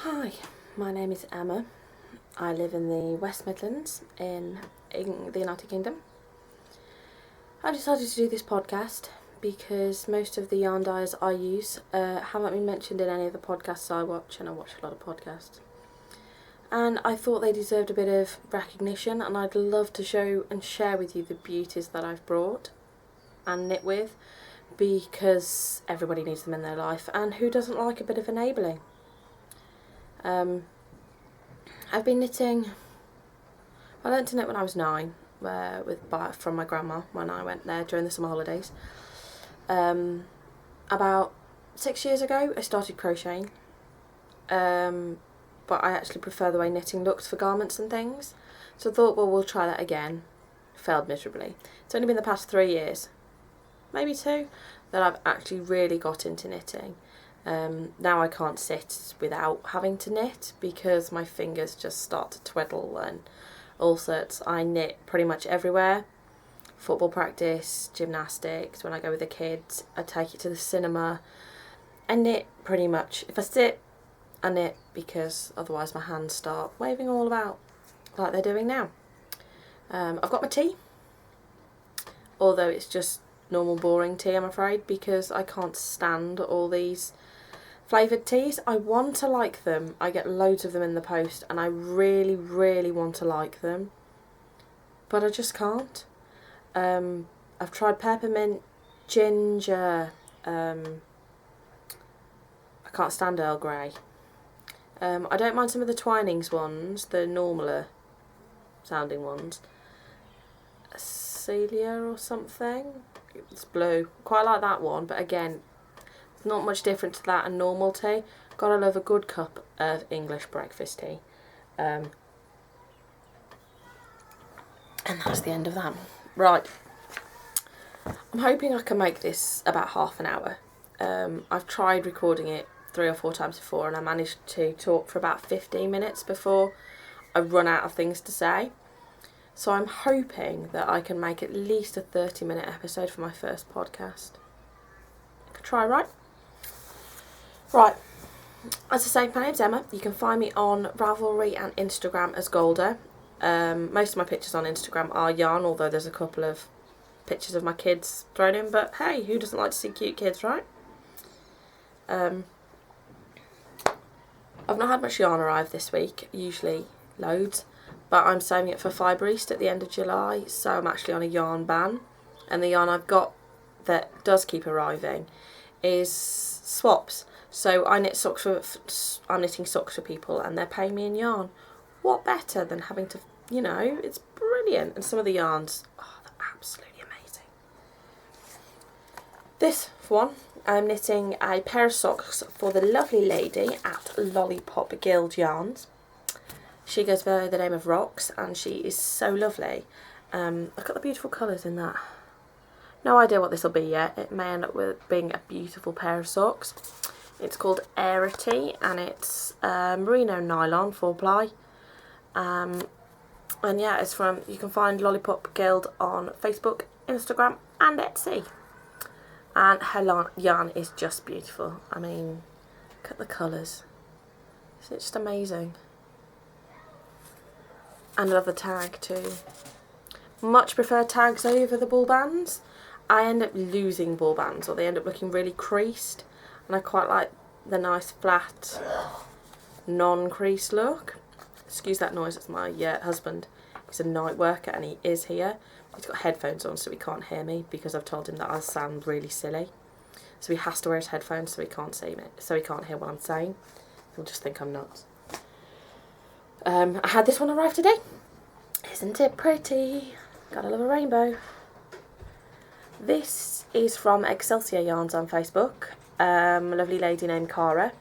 Hi, my name is Emma. I live in the West Midlands in the United Kingdom. I decided to do this podcast because most of the yarn dyers I use haven't been mentioned in any of the podcasts I watch, and I watch a lot of podcasts. And I thought they deserved a bit of recognition, and I'd love to show and share with you the beauties that I've brought and knit with, because everybody needs them in their life, and who doesn't like a bit of enabling? I've been knitting. I learned to knit when I was 9, from my grandma when I went there during the summer holidays. About 6 years ago, I started crocheting, but I actually prefer the way knitting looks for garments and things. So I thought, well, we'll try that again. Failed miserably. It's only been the past 3 years, maybe 2, that I've actually really got into knitting. Now I can't sit without having to knit because my fingers just start to twiddle and all sorts. I knit pretty much everywhere. Football practice, gymnastics, when I go with the kids, I take it to the cinema. I knit pretty much. If I sit, I knit, because otherwise my hands start waving all about like they're doing now. I've got my tea, although it's just normal boring tea, I'm afraid, because I can't stand all these flavoured teas. I want to like them. I get loads of them in the post and I really, really want to like them, but I just can't. I've tried peppermint, ginger, I can't stand Earl Grey. I don't mind some of the Twinings ones, the normaler sounding ones. Celia or something, it's blue. Quite like that one, but again, not much different to that and normal tea. Gotta love a good cup of English breakfast tea. And that's the end of that. Right. I'm hoping I can make this about half an hour. I've tried recording it 3 or 4 times before, and I managed to talk for about 15 minutes before I run out of things to say. So I'm hoping that I can make at least a 30-minute episode for my first podcast. I could try, right? Right, as I say, my name's Emma. You can find me on Ravelry and Instagram as Golda. Most of my pictures on Instagram are yarn, although there's a couple of pictures of my kids thrown in, but hey, who doesn't like to see cute kids, right? I've not had much yarn arrive this week, usually loads, but I'm saving it for Fibre East at the end of July, so I'm actually on a yarn ban, and the yarn I've got that does keep arriving is swaps. So I knit socks I'm knitting socks for people and they're paying me in yarn. What better than having to, it's brilliant. And some of the yarns, they're absolutely amazing. This one, I'm knitting a pair of socks for the lovely lady at Lollipop Guild Yarns. She goes by the name of Rox, and she is so lovely. Look at the beautiful colours in that. No idea what this will be yet. It may end up with being a beautiful pair of socks. It's called Airity, and it's merino nylon 4-ply. And yeah, you can find Lollipop Guild on Facebook, Instagram and Etsy. And her yarn is just beautiful. I mean, look at the colours. It's just amazing. And I love the tag too. Much prefer tags over the ball bands. I end up losing ball bands, or they end up looking really creased. And I quite like the nice flat non-crease look. Excuse that noise, it's my husband. He's a night worker and he is here. He's got headphones on so he can't hear me, because I've told him that I sound really silly. So he has to wear his headphones so he can't see me, so he can't hear what I'm saying. He'll just think I'm nuts. I had this one arrive today. Isn't it pretty? Gotta love a rainbow. This is from Excelsior Yarns on Facebook. A lovely lady named Cara.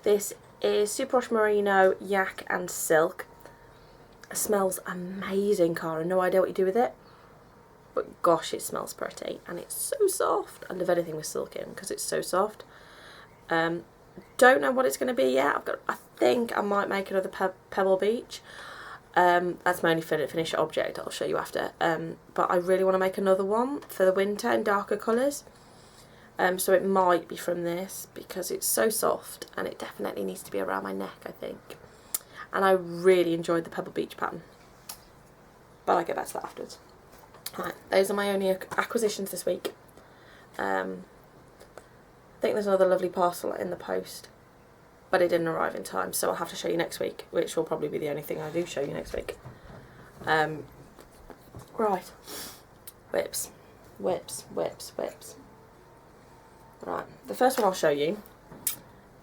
This is Superwash Merino, Yak and Silk. It smells amazing, Cara. No idea what you do with it, but gosh, it smells pretty, and it's so soft. I love anything with silk in because it's so soft. Don't know what it's going to be yet. I think I might make another Pebble Beach. That's my only finished object. I'll show you after. But I really want to make another one for the winter in darker colours. So it might be from this because it's so soft, and it definitely needs to be around my neck, I think. And I really enjoyed the Pebble Beach pattern, but I'll get back to that afterwards. Right, those are my only acquisitions this week. I think there's another lovely parcel in the post, but it didn't arrive in time, so I'll have to show you next week, which will probably be the only thing I do show you next week. Right, whips. Right, the first one I'll show you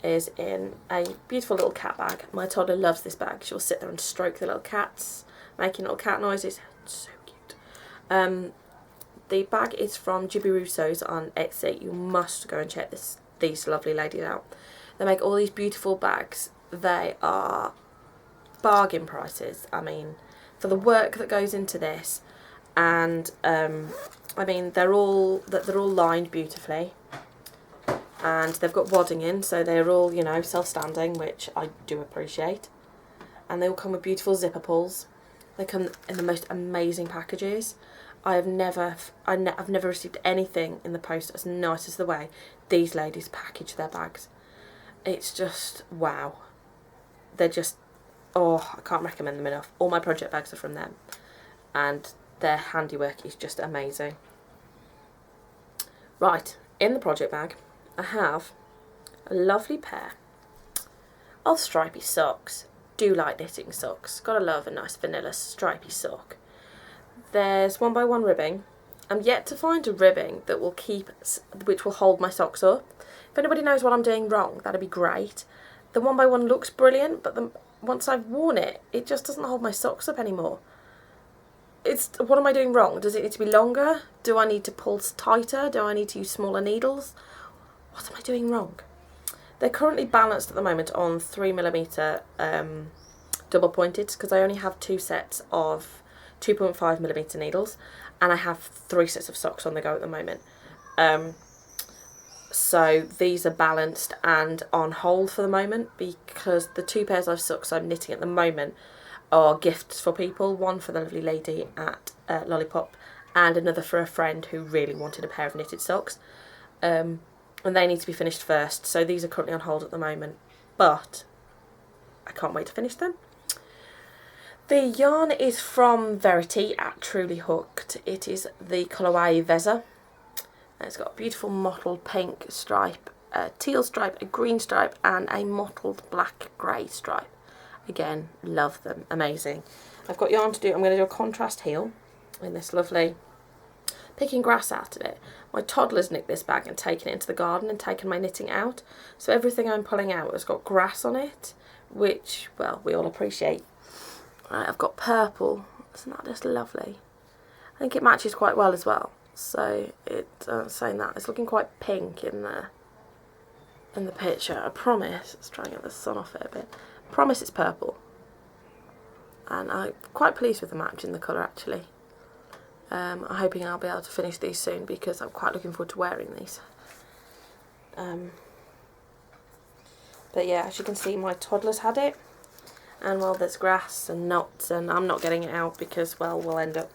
is in a beautiful little cat bag. My toddler loves this bag. She'll sit there and stroke the little cats, making little cat noises. It's so cute. The bag is from Gibby Russo's on Etsy. You must go and check these lovely ladies out. They make all these beautiful bags. They are bargain prices. I mean, for the work that goes into this, and I mean they're all lined beautifully, and they've got wadding in, so they're all, you know, self-standing, which I do appreciate. And they all come with beautiful zipper pulls. They come in the most amazing packages. I've never received anything in the post as nice as the way these ladies package their bags. It's just wow. They're just, oh, I can't recommend them enough. All my project bags are from them, and their handiwork is just amazing. Right, in the project bag I have a lovely pair of stripy socks. Do like knitting socks. Gotta love a nice vanilla stripy sock. There's 1x1 ribbing. I'm yet to find a ribbing that will which will hold my socks up. If anybody knows what I'm doing wrong, that'd be great. The 1x1 looks brilliant, but once I've worn it, it just doesn't hold my socks up anymore. What am I doing wrong? Does it need to be longer? Do I need to pull tighter? Do I need to use smaller needles? What am I doing wrong? They're currently balanced at the moment on 3mm double pointed, because I only have 2 sets of 2.5mm needles, and I have 3 sets of socks on the go at the moment. So these are balanced and on hold for the moment, because the 2 pairs of socks I'm knitting at the moment are gifts for people. One for the lovely lady at Lollipop, and another for a friend who really wanted a pair of knitted socks. And they need to be finished first, so these are currently on hold at the moment, but I can't wait to finish them. The yarn is from Verity at Truly Hooked. It is the colourway Veza. It's got a beautiful mottled pink stripe, a teal stripe, a green stripe, and a mottled black grey stripe. Again, love them, amazing. I've got yarn to do. I'm going to do a contrast heel in this lovely, picking grass out of it. My toddler's nicked this bag and taken it into the garden and taken my knitting out. So everything I'm pulling out has got grass on it, which, well, we all appreciate. Right, I've got purple. Isn't that just lovely? I think it matches quite well as well. So saying that, it's looking quite pink in the picture. I promise. Let's try and get the sun off it a bit. I promise it's purple. And I'm quite pleased with the match in the colour actually. I'm hoping I'll be able to finish these soon, because I'm quite looking forward to wearing these. But yeah, as you can see, my toddler's had it, and well, there's grass and knots, and I'm not getting it out because, well, we'll end up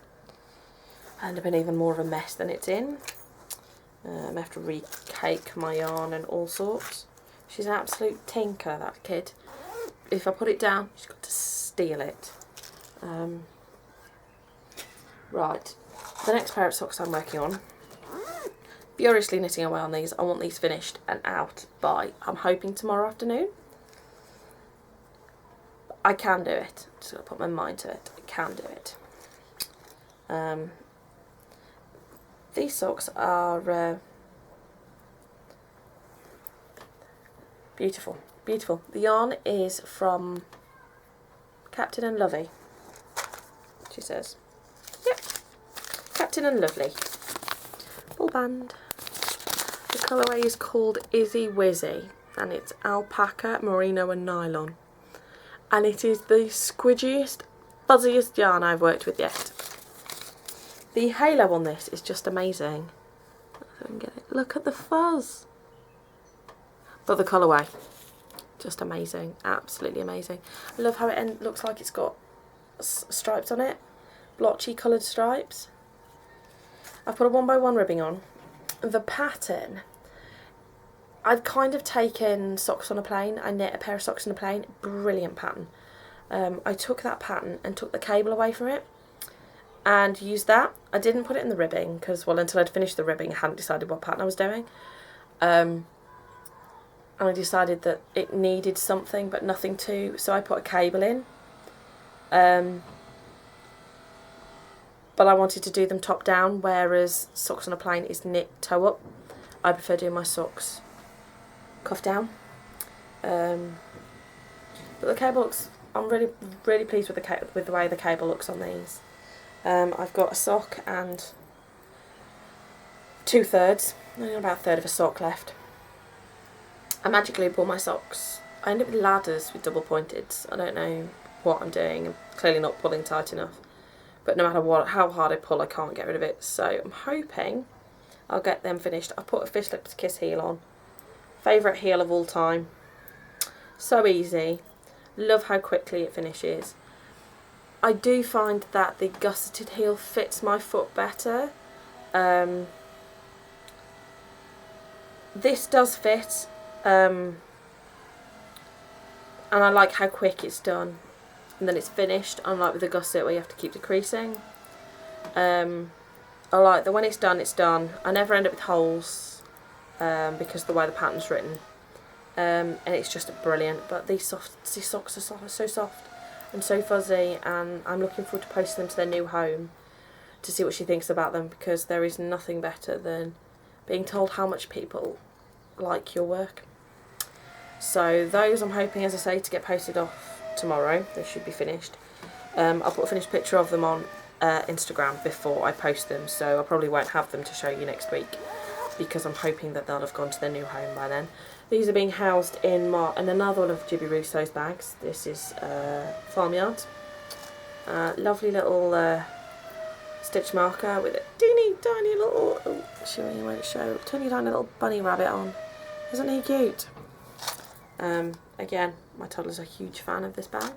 in even more of a mess than it's in. I have to recake my yarn and all sorts. She's an absolute tinker, that kid. If I put it down, she's got to steal it. Right, the next pair of socks I'm working on, furiously knitting away on these. I want these finished and out by, I'm hoping, tomorrow afternoon. I can do it. Just got to put my mind to it. I can do it. These socks are beautiful, beautiful. The yarn is from Captain and Lovey, she says. Yep, Captain and Lovely. Full band. The colourway is called Izzy Wizzy, and it's alpaca, merino and nylon. And it is the squidgiest, fuzziest yarn I've worked with yet. The halo on this is just amazing. Look at the fuzz. But the colourway, just amazing, absolutely amazing. I love how it looks like it's got stripes on it, blotchy coloured stripes. I've put a 1x1 ribbing on. The pattern I've kind of taken socks on a plane. I knit a pair of socks on a plane. Brilliant pattern. I took that pattern and took the cable away from it and used that. I didn't put it in the ribbing because, well, until I'd finished the ribbing, I hadn't decided what pattern I was doing. And I decided that it needed something but nothing to, so I put a cable in. But I wanted to do them top down, whereas socks on a plane is knit toe up. I prefer doing my socks cuff down. But the cable looks, I'm really pleased with the way the cable looks on these. I've got a sock and 2/3, only about a third of a sock left. I magically pull my socks. I end up with ladders with double pointed. I don't know what I'm doing. I'm clearly not pulling tight enough. But no matter how hard I pull, I can't get rid of it. So I'm hoping I'll get them finished. I put a Fish Lips Kiss heel on. Favourite heel of all time. So easy. Love how quickly it finishes. I do find that the gusseted heel fits my foot better. This does fit. And I like how quick it's done. And then it's finished, unlike with the gusset where you have to keep decreasing. I like that when it's done, it's done. I never end up with holes because of the way the pattern's written. And it's just brilliant. But these socks are so soft and so fuzzy, and I'm looking forward to posting them to their new home to see what she thinks about them, because there is nothing better than being told how much people like your work. So those I'm hoping, as I say, to get posted off tomorrow. They should be finished. I'll put a finished picture of them on Instagram before I post them, so I probably won't have them to show you next week because I'm hoping that they'll have gone to their new home by then. These are being housed in another one of Gibby Russo's bags. This is Farmyard. Lovely little stitch marker with a teeny tiny little, teeny tiny little bunny rabbit on. Isn't he cute? Again, my toddler's a huge fan of this bag.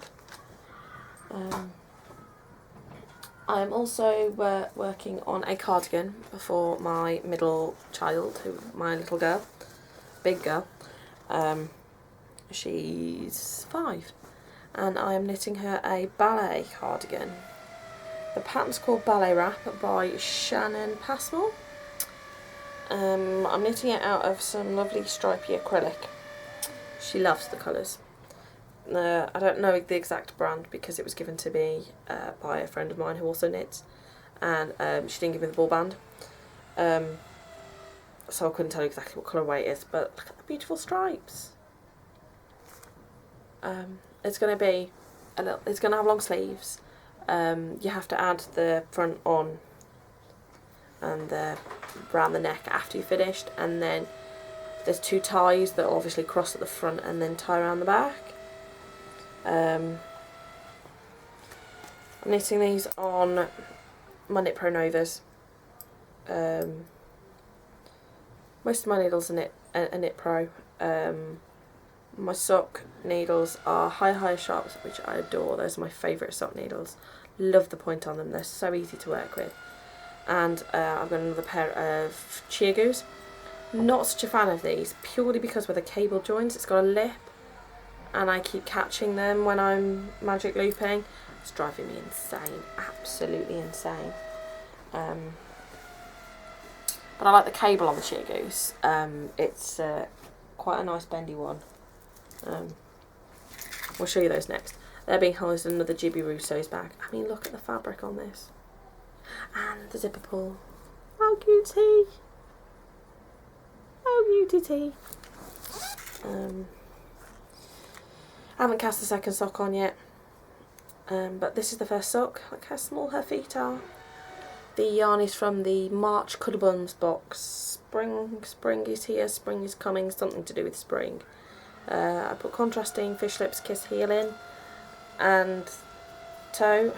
I am also working on a cardigan for my middle child, my little girl, big girl. She's 5, and I am knitting her a ballet cardigan. The pattern's called Ballet Wrap by Shannon Passmore. I'm knitting it out of some lovely stripy acrylic. She loves the colours. I don't know the exact brand because it was given to me by a friend of mine who also knits, and she didn't give me the ball band, so I couldn't tell you exactly what colourway it is. But look at the beautiful stripes. It's going to be it's going to have long sleeves. You have to add the front on and around the neck after you've finished, and then there's 2 ties that will obviously cross at the front and then tie around the back. I'm knitting these on my Knit Pro Novas. Most of my needles are Knit Pro. My sock needles are Higher Sharps, which I adore. Those are my favourite sock needles. Love the point on them. They're so easy to work with. And I've got another pair of Chiagoos. Not such a fan of these, purely because where the cable joins, it's got a lip, and I keep catching them when I'm magic looping. It's driving me insane, absolutely insane. But I like the cable on the Chiagoos. It's quite a nice bendy one. We'll show you those next. They're being housed in another Gibby Russo's bag. I mean, look at the fabric on this. And the zipper pull. How cutie! Oh, beauty. I haven't cast the second sock on yet, but this is the first sock. Look how small her feet are. The yarn is from the March Cuddlebuns box. Spring is here, spring is coming, something to do with spring. I put contrasting Fish Lips Kiss heel in and toe.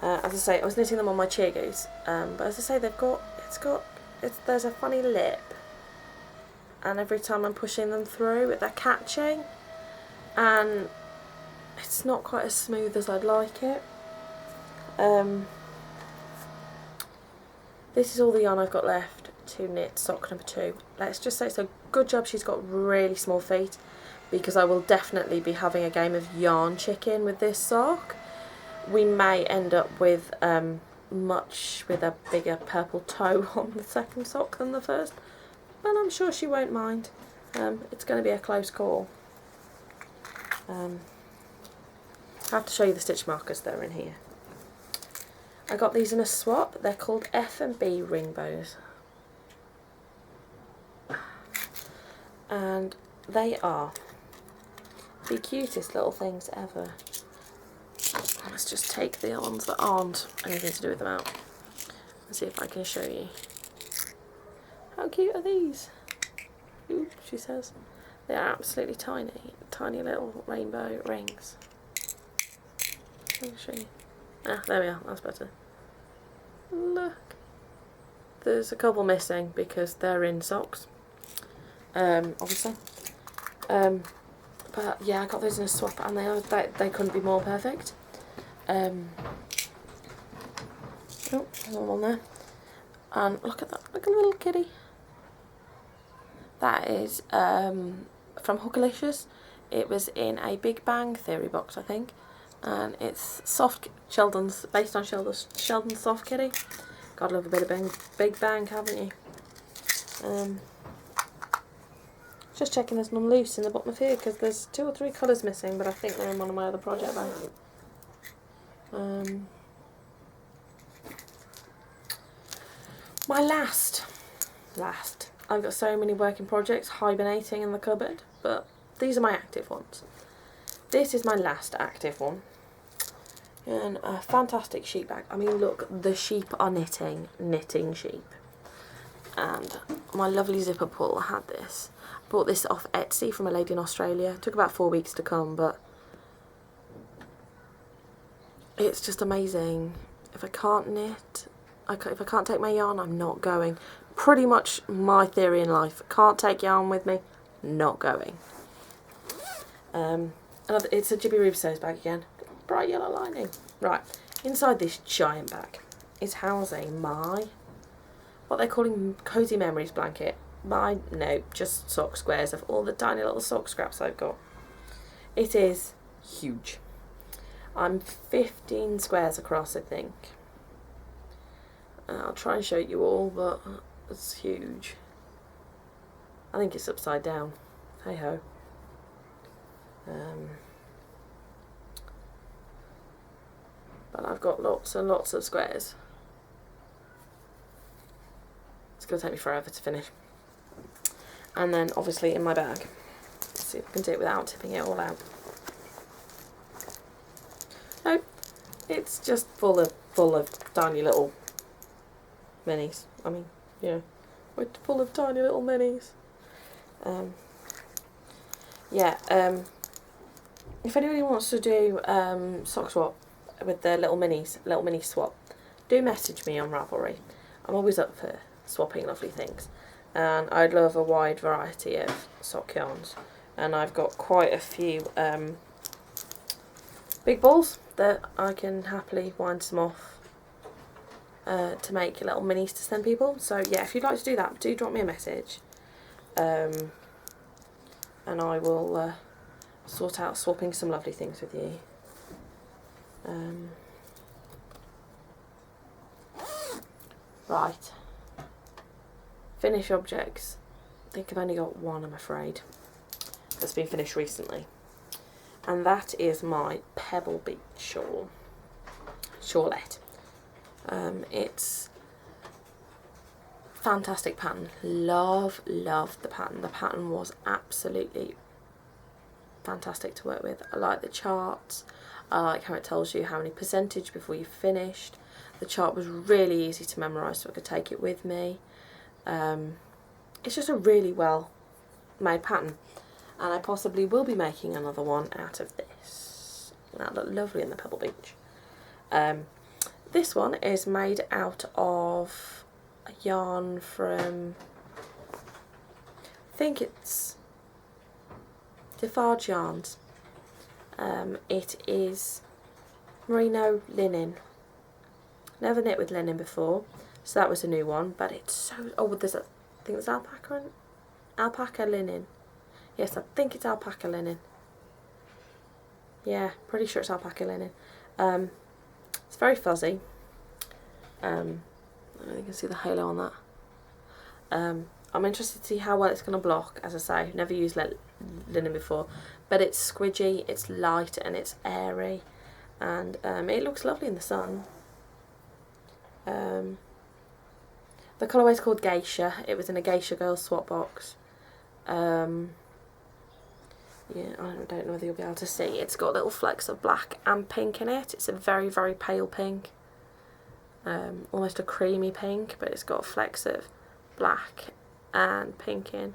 As I say, I was knitting them on my Chiagoos, but as I say, there's a funny lip, and every time I'm pushing them through, they're catching, and it's not quite as smooth as I'd like it. This is all the yarn I've got left to knit sock number 2. Let's just say it's a good job she's got really small feet, because I will definitely be having a game of yarn chicken with this sock. We may end up with with a bigger purple toe on the second sock than the first, but I'm sure she won't mind. It's going to be a close call. I have to show you the stitch markers that are in here. I got these in a swap. They're called F&B Ringbows, and they are the cutest little things ever. Let's just take the ones that aren't anything to do with them out and see if I can show you. How cute are these? Ooh, she says. They are absolutely tiny, tiny little rainbow rings. Let me show you. Ah, there we are, that's better. Look. There's a couple missing because they're in socks, obviously. But yeah, I got those in a swap, and they couldn't be more perfect. Oh, there's one there. And look at that, look at the little kitty. That is from Hookalicious. It was in a Big Bang Theory box, I think. And it's soft Sheldon's, based on Sheldon's Soft Kitty. Gotta love a bit of Big Bang, haven't you? Just checking there's none loose in the bottom of here, because there's 2 or 3 colours missing, but I think they're in one of my other project bags. My last. I've got so many working projects hibernating in the cupboard, but these are my active ones. This is my last active one. And a fantastic sheep bag. I mean, look, the sheep are knitting sheep. And my lovely zipper pull had this. Bought this off Etsy from a lady in Australia. It took about 4 weeks to come, but it's just amazing. If I can't knit, if I can't take my yarn, I'm not going. Pretty much my theory in life. Can't take yarn with me, not going. It's a Jibby Rousseau's bag again. Bright yellow lining. Right, inside this giant bag is housing my, what they're calling Cozy Memories blanket. No, just sock squares of all the tiny little sock scraps I've got. It is huge. I'm 15 squares across, I think. I'll try and show you all, but it's huge. I think it's upside down. Hey ho. But I've got lots and lots of squares. It's going to take me forever to finish. And then obviously in my bag. Let's see if I can do it without tipping it all out. No, it's just full of tiny little minis. I mean, yeah, it's full of tiny little minis. If anybody wants to do sock swap with the little mini swap, do message me on Ravelry. I'm always up for swapping lovely things, and I'd love a wide variety of sock yarns. And I've got quite a few big balls that I can happily wind some off to make little minis to send people. So yeah, if you'd like to do that, do drop me a message, and I will sort out swapping some lovely things with you. Right, finish objects. I think I've only got one, I'm afraid, that's been finished recently, and that is my Pebble Beach shawlette. It's fantastic pattern. Love the pattern. The pattern was absolutely fantastic to work with. I like the charts. I like how it tells you how many percentage before you've finished. The chart was really easy to memorise, so I could take it with me. It's just a really well made pattern, and I possibly will be making another one out of this. That looked lovely in the Pebble Beach. This one is made out of a yarn from, I think it's Defarge Yarns. It is merino linen. Never knit with linen before, So that was a new one, but it's so, oh, I think it's alpaca linen. Yes, I think it's alpaca linen. Yeah, pretty sure it's alpaca linen. It's very fuzzy. I don't know if you can see the halo on that. I'm interested to see how well it's going to block. As I say, I've never used linen before, but it's squidgy, it's light and it's airy, and it looks lovely in the sun. The colourway is called Geisha. It was in a Geisha Girls swap box. Yeah, I don't know whether you'll be able to see. It's got little flecks of black and pink in it. It's a very, very pale pink. Almost a creamy pink, but it's got flecks of black and pink in.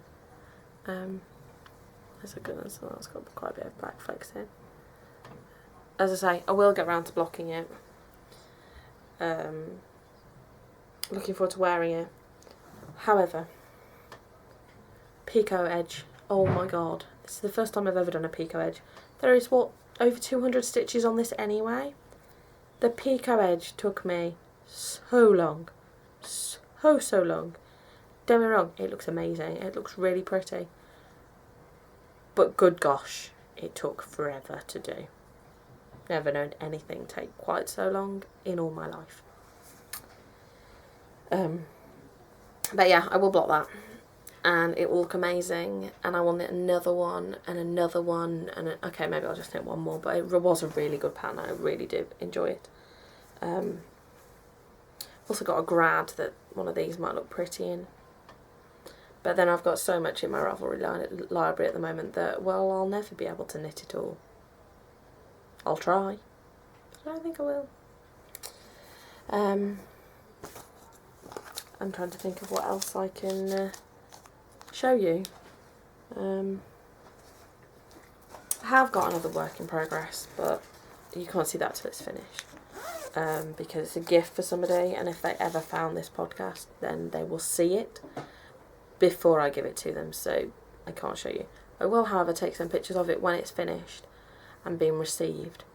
There's a good one, so that's got quite a bit of black flecks in. As I say, I will get round to blocking it. Looking forward to wearing it. However, Pico edge, oh my god. It's the first time I've ever done a Pico edge. There is, what, over 200 stitches on this anyway? The Pico edge took me so long. So long. Don't get me wrong, it looks amazing. It looks really pretty. But good gosh, it took forever to do. Never known anything take quite so long in all my life. But yeah, I will block that. And it will look amazing, and I will knit another one and another one, and okay, maybe I'll just knit one more, but it was a really good pattern. I really did enjoy it. Also got a grad that one of these might look pretty in, but then I've got so much in my Ravelry library at the moment that, well, I'll never be able to knit it all. I'll try, but I don't think I will. I'm trying to think of what else I can show you. I have got another work in progress, but you can't see that till it's finished, because it's a gift for somebody, and if they ever found this podcast, then they will see it before I give it to them, so I can't show you. I will, however, take some pictures of it when it's finished and being received,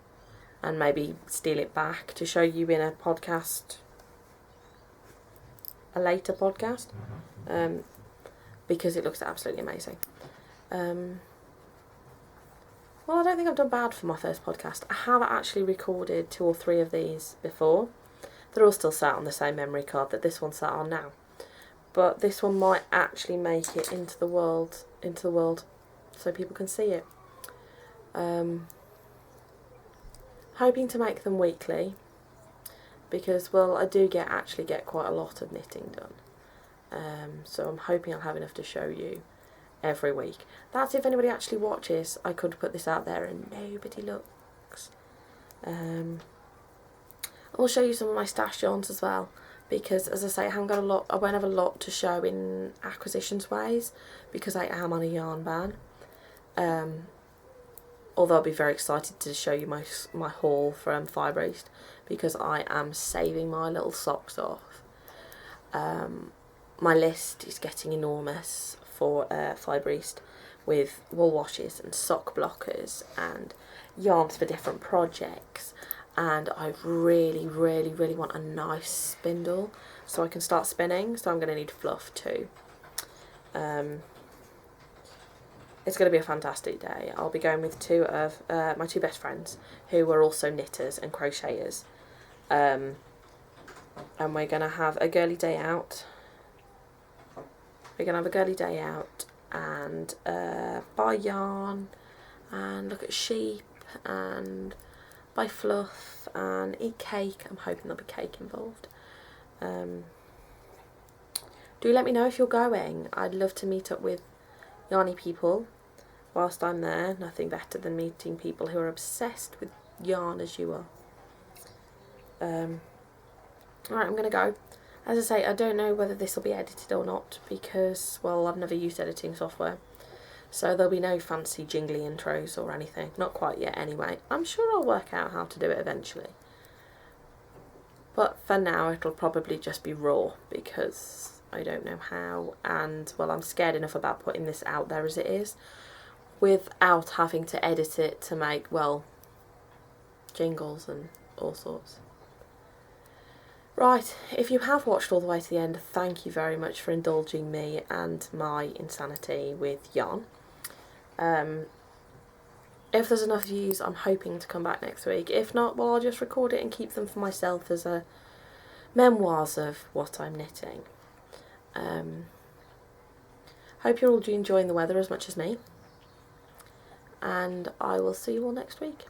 and maybe steal it back to show you in a podcast, a later podcast, because it looks absolutely amazing. Well, I don't think I've done bad for my first podcast. I have actually recorded 2 or 3 of these before. They're all still sat on the same memory card that this one's sat on now. But this one might actually make it into the world, so people can see it. Hoping to make them weekly, because, well, I do actually get quite a lot of knitting done. So I'm hoping I'll have enough to show you every week. That's if anybody actually watches. I could put this out there and nobody looks. I'll show you some of my stash yarns as well, because, as I say, I haven't got a lot. I won't have a lot to show in acquisitions ways because I am on a yarn ban. Although I'll be very excited to show you my haul from Fibre East, because I am saving my little socks off. My list is getting enormous for Fibre East, with wool washes and sock blockers and yarns for different projects, and I really want a nice spindle so I can start spinning, so I'm going to need fluff too. It's going to be a fantastic day. I'll be going with 2 of my 2 best friends who are also knitters and crocheters, and we're going to have a girly day out. We're going to have a girly day out and buy yarn and look at sheep and buy fluff and eat cake. I'm hoping there'll be cake involved. Do let me know if you're going. I'd love to meet up with yarny people whilst I'm there. Nothing better than meeting people who are obsessed with yarn as you are. Alright, I'm going to go. As I say, I don't know whether this will be edited or not because, well, I've never used editing software. So there'll be no fancy jingly intros or anything. Not quite yet anyway. I'm sure I'll work out how to do it eventually. But for now, it'll probably just be raw because I don't know how. And, well, I'm scared enough about putting this out there as it is, without having to edit it to make, well, jingles and all sorts. Right, if you have watched all the way to the end, thank you very much for indulging me and my insanity with yarn. If there's enough views, I'm hoping to come back next week. If not, well, I'll just record it and keep them for myself as a memoirs of what I'm knitting. Hope you're all enjoying the weather as much as me, and I will see you all next week.